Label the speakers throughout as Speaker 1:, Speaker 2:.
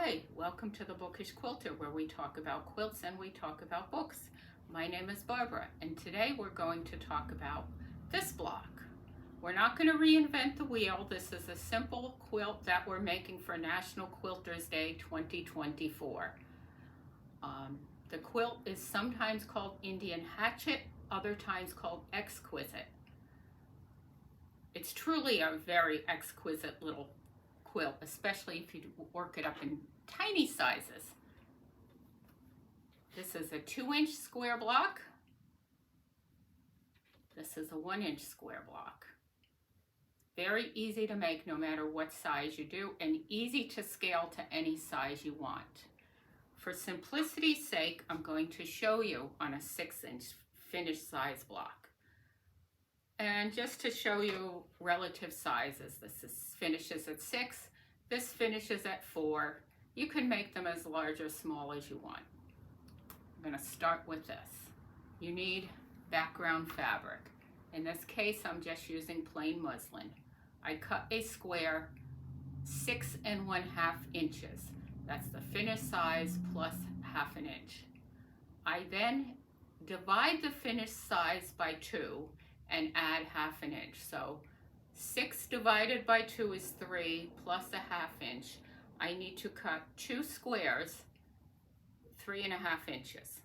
Speaker 1: Hi, welcome to the Bookish Quilter, where we talk about quilts and we talk about books. My name is Barbara, and today we're going to talk about this block. We're not going to reinvent the wheel. This is a simple quilt that we're making for National Quilters Day 2024. The quilt is sometimes called Indian Hatchet, other times called Exquisite. It's truly a very exquisite little quilt, especially if you work it up in tiny sizes. This is a 2-inch square block. This is a 1-inch square block. Very easy to make no matter what size you do, and easy to scale to any size you want. For simplicity's sake, I'm going to show you on a 6-inch finished size block. And just to show you relative sizes, finishes at 6, this finishes at 4. You can make them as large or small as you want. I'm going to start with this. You need background fabric. In this case, I'm just using plain muslin. I cut a square 6 1/2 inches. That's the finished size plus 1/2 inch. I then divide the finished size by 2 and add 1/2 inch. So 6 divided by 2 is 3 plus 1/2 inch. I need to cut 2 squares 3 1/2 inches.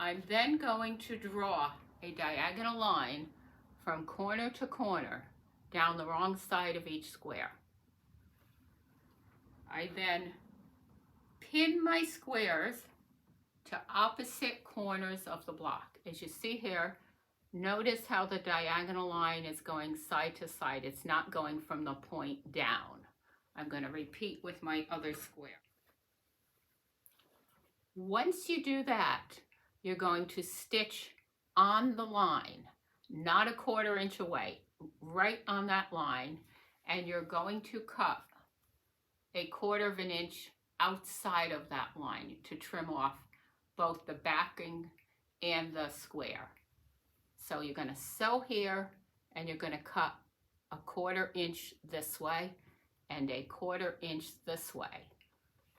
Speaker 1: I'm then going to draw a diagonal line from corner to corner down the wrong side of each square. I then pin my squares to opposite corners of the block. As you see here, notice how the diagonal line is going side to side. It's not going from the point down. I'm going to repeat with my other square. Once you do that, you're going to stitch on the line, not a 1/4 inch away, right on that line, and you're going to cut a 1/4 inch outside of that line to trim off both the backing and the square. So you're going to sew here, and you're going to cut a 1/4 inch this way and a 1/4 inch this way.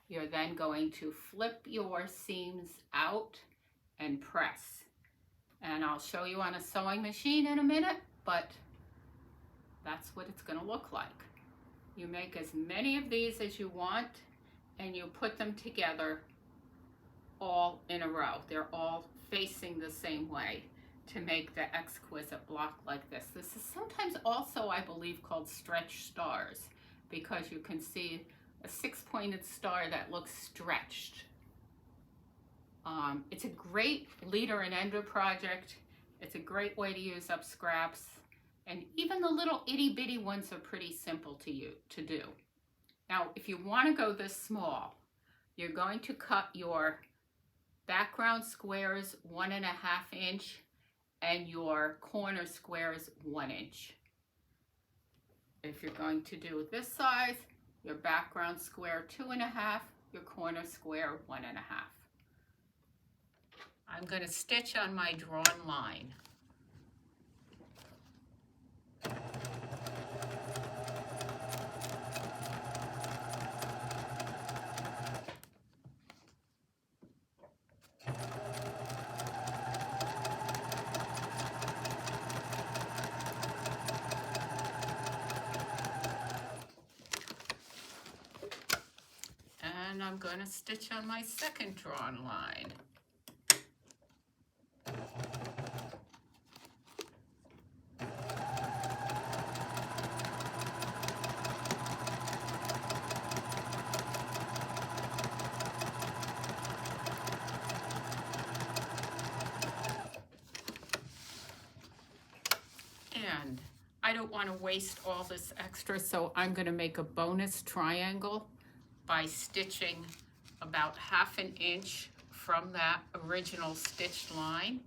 Speaker 1: You're then going to flip your seams out and press. And I'll show you on a sewing machine in a minute, but that's what it's going to look like. You make as many of these as you want, and you put them together all in a row. They're all facing the same way to make the exquisite block like this. This is sometimes also, I believe, called stretch stars, because you can see a 6-pointed star that looks stretched. It's a great leader and ender project. It's a great way to use up scraps, and even the little itty bitty ones are pretty simple to do. Now, if you want to go this small, you're going to cut your background squares 1 1/2 inch and your corner squares 1 inch. If you're going to do this size, your background square 2 1/2, your corner square 1 1/2. I'm going to stitch on my drawn line. And I'm going to stitch on my second drawn line. And I don't want to waste all this extra, so I'm going to make a bonus triangle by stitching about 1/2 inch from that original stitched line.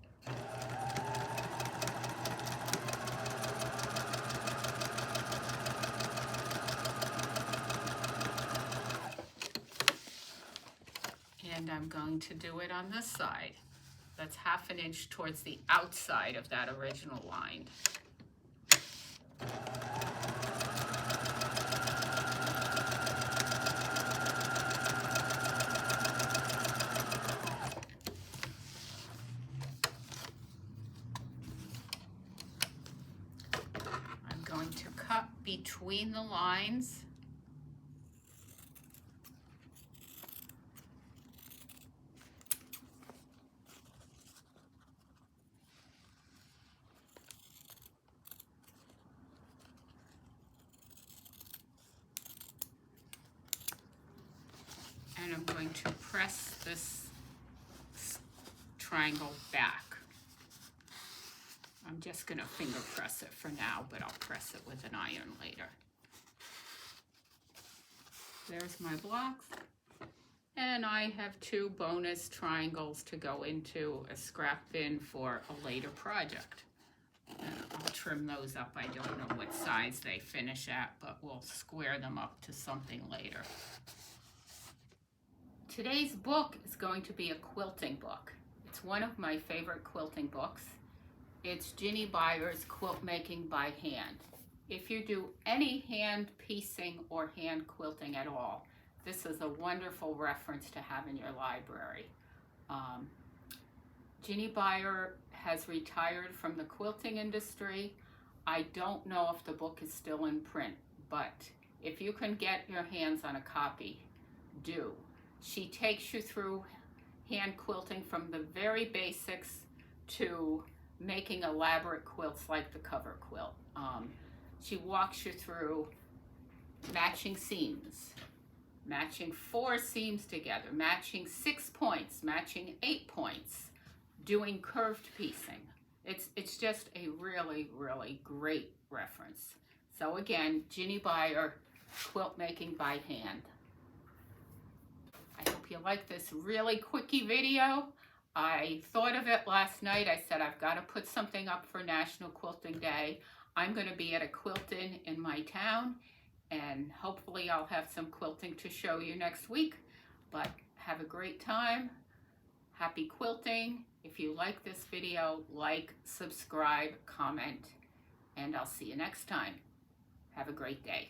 Speaker 1: And I'm going to do it on this side. That's 1/2 inch towards the outside of that original line. between the lines. And I'm going to press this triangle back. I'm just going to finger press it for now, but I'll press it with an iron later. There's my blocks. And I have 2 bonus triangles to go into a scrap bin for a later project. And I'll trim those up. I don't know what size they finish at, but we'll square them up to something later. Today's book is going to be a quilting book. It's one of my favorite quilting books. It's Ginny Byer's Quilt Making by Hand. If you do any hand piecing or hand quilting at all, this is a wonderful reference to have in your library. Ginny Byer has retired from the quilting industry. I don't know if the book is still in print, but if you can get your hands on a copy, do. She takes you through hand quilting from the very basics to making elaborate quilts like the cover quilt. She walks you through matching seams, matching 4 seams together, matching 6 points, matching 8 points, doing curved piecing. It's just a really, really great reference. So again, Ginny Byer, Quilt Making by Hand. I hope you like this really quickie video. I thought of it last night. I said I've got to put something up for National Quilting Day. I'm going to be at a quilting in my town, and hopefully I'll have some quilting to show you next week. But have a great time. Happy quilting. If you like this video, like, subscribe, comment, and I'll see you next time. Have a great day.